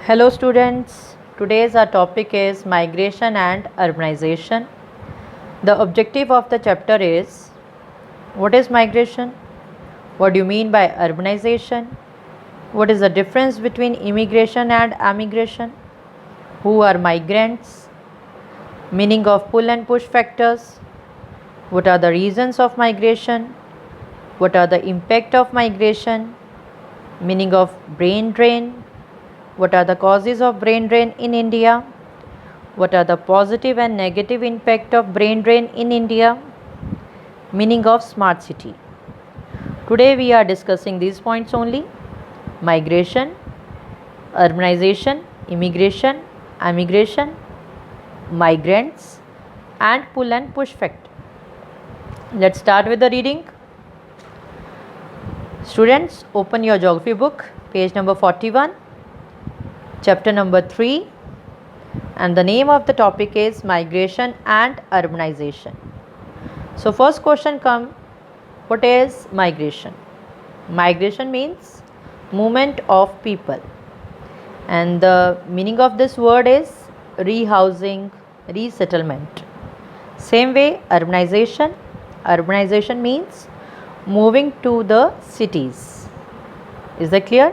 Hello students, today's our topic is migration and urbanization. The objective of the chapter is what is migration? What do you mean by urbanization? What is the difference between immigration and emigration? Who are migrants? Meaning of pull and push factors? What are the reasons of migration? What are the impact of migration? Meaning of brain drain? What are the causes of brain drain in India? What are the positive and negative impact of brain drain in India? Meaning of smart city. Today we are discussing these points only: migration, urbanization, immigration, emigration, migrants, and pull and push factor. Let's start with the reading. Students, open your geography book, page number 41. Chapter number 3, and the name of the topic is migration and urbanization. So first question come, what is migration? Migration means movement of people, and the meaning of this word is rehousing, resettlement. Same way urbanization means moving to the cities. Is that clear?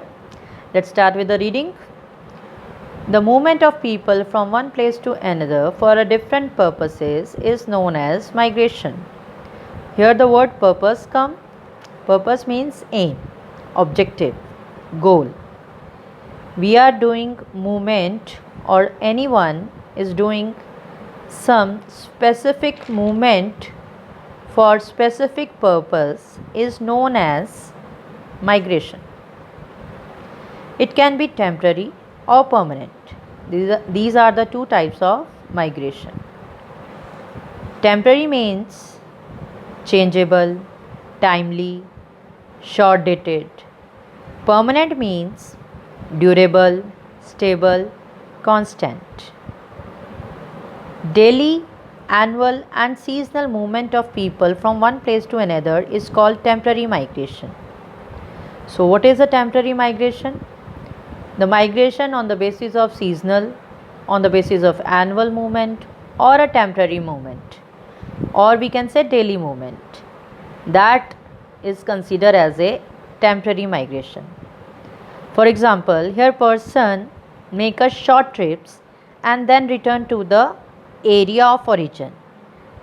Let's start with the reading. The movement of people from one place to another for a different purposes is known as migration. Here the word purpose come. Purpose means aim, objective, goal. We are doing movement, or anyone is doing some specific movement for specific purpose is known as migration. It can be temporary or permanent. These are the two types of migration. Temporary means changeable, timely, short dated. Permanent means durable, stable, constant. Daily, annual, and seasonal movement of people from one place to another is called temporary migration. So what is a temporary migration? The migration on the basis of seasonal, on the basis of annual movement, or a temporary movement, or we can say daily movement, that is considered as a temporary migration. For example, here person make a short trips and then return to the area of origin.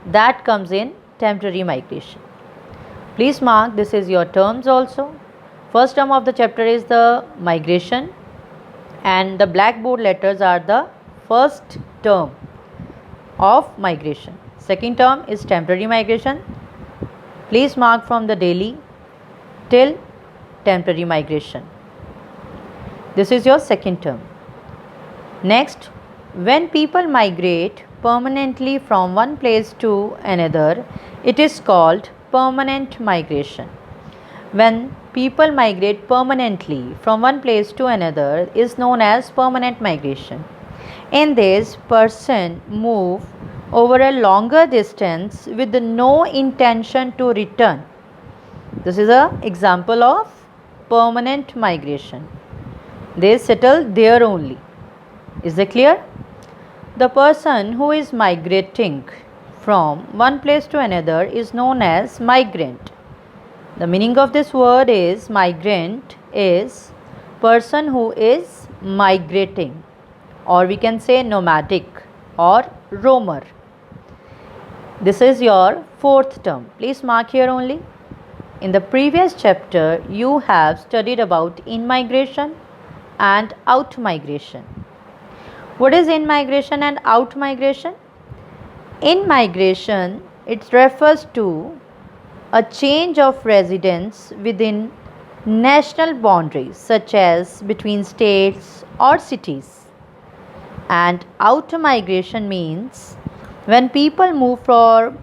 That comes in temporary migration. Please mark, this is your terms also. First term of the chapter is the migration, and the blackboard letters are the first term of migration. Second term is temporary migration. Please mark from the daily till temporary migration. This is your second term. Next, when people migrate permanently from one place to another, it is called permanent migration. When people migrate permanently from one place to another is known as permanent migration. In this, person move over a longer distance with no intention to return. This is an example of permanent migration. They settle there only. Is that clear? The person who is migrating from one place to another is known as migrant. The meaning of this word is migrant is person who is migrating, or we can say nomadic or roamer. This is your fourth term. Please mark here only. In the previous chapter, you have studied about in-migration and out-migration. What is in-migration and out-migration? In-migration, it refers to a change of residence within national boundaries, such as between states or cities. And out-migration means when people move from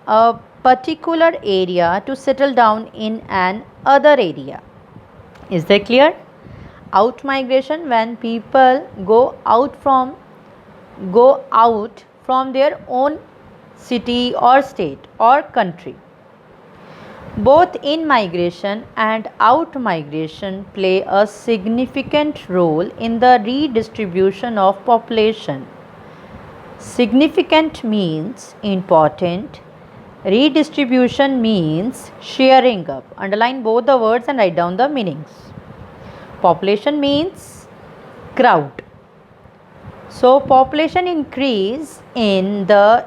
a particular area to settle down in an other area. Is that clear? Out-migration, when people go out from their own city or state or country. Both in migration and out migration play a significant role in the redistribution of population. Significant means important. Redistribution means sharing up. Underline both the words and write down the meanings. Population means crowd. So population increase in the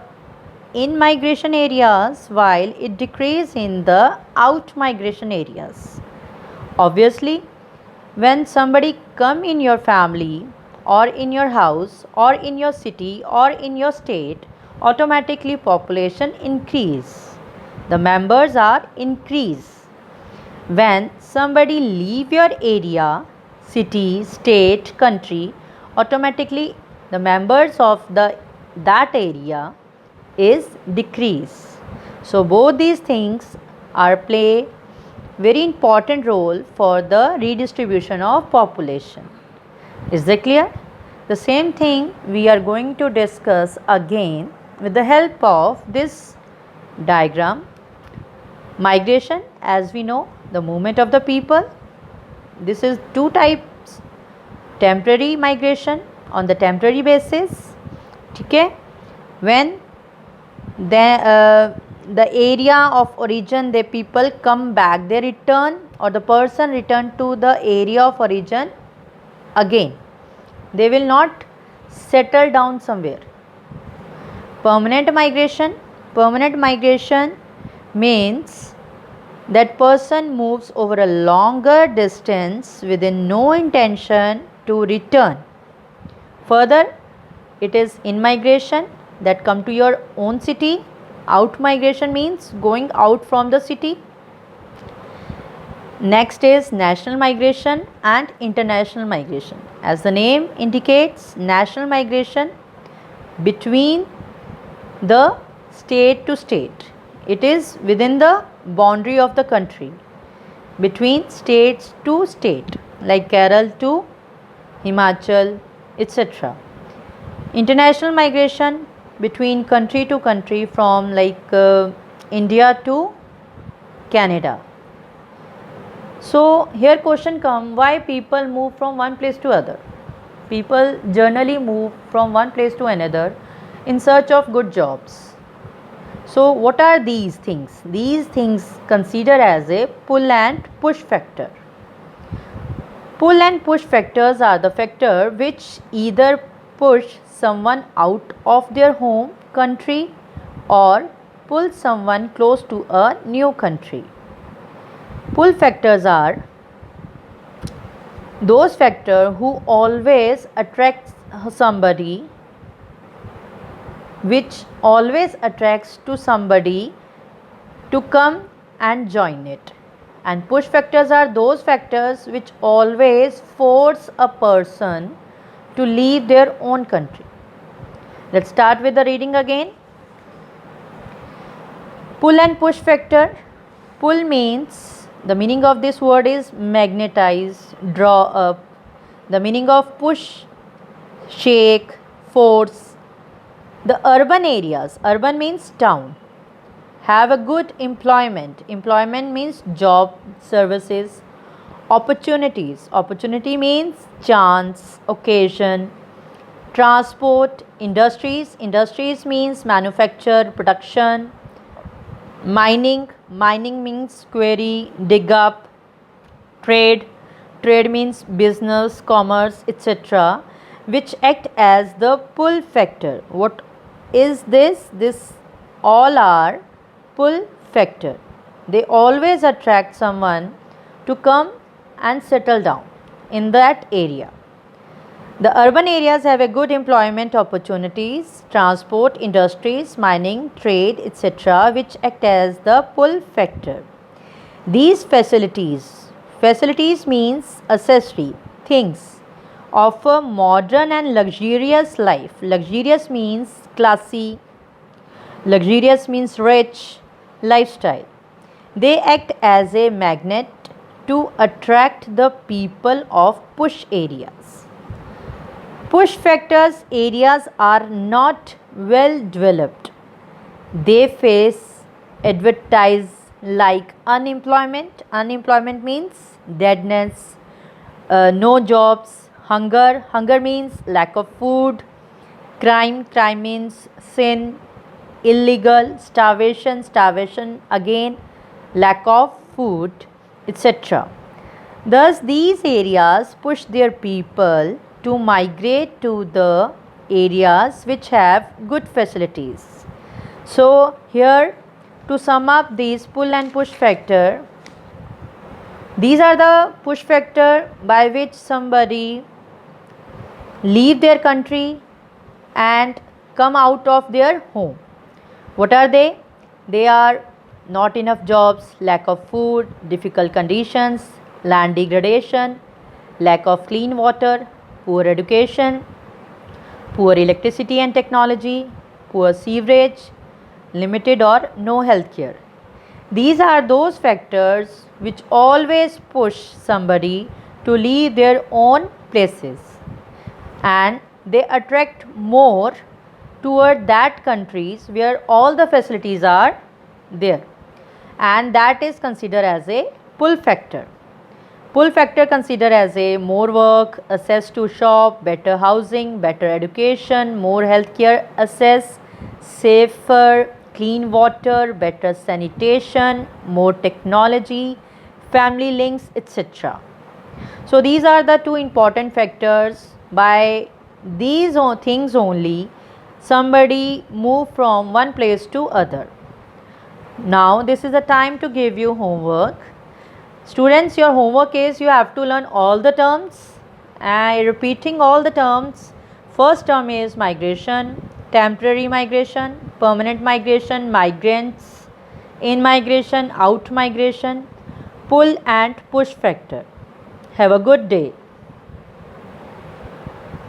in migration areas while it decrease in the out migration areas. Obviously, when somebody come in your family or in your house or in your city or in your state, automatically population increase. The members are increase. When somebody leave your area, city, state, country, automatically the members of that area is decrease. So both these things are play very important role for the redistribution of population. Is that clear? The same thing we are going to discuss again with the help of this diagram. Migration, as we know, the movement of the people. This is two types. Temporary migration on the temporary basis. Okay? When the area of origin, the people come back, they return, or the person return to the area of origin again. They will not settle down somewhere. Permanent migration. Permanent migration means that person moves over a longer distance within no intention to return. Further, it is in migration that come to your own city. Out migration means going out from the city. Next is national migration and international migration. As the name indicates, national migration between the state to state. It is within the boundary of the country, between states to state, like Kerala to Himachal, etc. International migration between country to country, from India to Canada. So here question come, why people move from one place to other? People generally move from one place to another in search of good jobs. So what are these things? These things consider as a pull and push factor. Pull and push factors are the factor which either push someone out of their home country or pull someone close to a new country. Pull factors are those factors who always attract somebody, which always attracts to somebody to come and join it. And push factors are those factors which always force a person to leave their own country. Let's start with the reading again. Pull and push factor. Pull means, the meaning of this word is magnetize, draw up. The meaning of push, shake, force. The urban areas, urban means town, have a good employment. Employment means job, services. Opportunities, opportunity means chance, occasion. Transport, industries, industries means manufacture, production. Mining, mining means quarry, dig up. Trade, trade means business, commerce, etc., which act as the pull factor. What is this? This all are pull factor. They always attract someone to come and settle down in that area. The urban areas have a good employment opportunities, transport, industries, mining, trade, etc., which act as the pull factor. These facilities, facilities means accessory, things, offer modern and luxurious life. Luxurious means classy, luxurious means rich lifestyle. They act as a magnet to attract the people of push areas. Push factors areas are not well developed. They face advertise like unemployment. Unemployment means deadness, no jobs. Hunger means lack of food. Crime means sin. Illegal. Starvation again lack of food, etc. Thus, these areas push their people to migrate to the areas which have good facilities. So, here to sum up these pull and push factor, these are the push factor by which somebody leave their country and come out of their home. What are they? They are not enough jobs, lack of food, difficult conditions, land degradation, lack of clean water, poor education, poor electricity and technology, poor sewerage, limited or no health care. These are those factors which always push somebody to leave their own places, and they attract more toward that countries where all the facilities are there, and that is considered as a pull factor. Pull factor considered as a more work, access to shop, better housing, better education, more healthcare access, safer, clean water, better sanitation, more technology, family links, etc. So these are the two important factors. By these things only somebody move from one place to other. Now this is the time to give you homework. Students, your homework is you have to learn all the terms. Repeating all the terms. First term is migration, temporary migration, permanent migration, migrants, in migration, out migration, pull and push factor. Have a good day.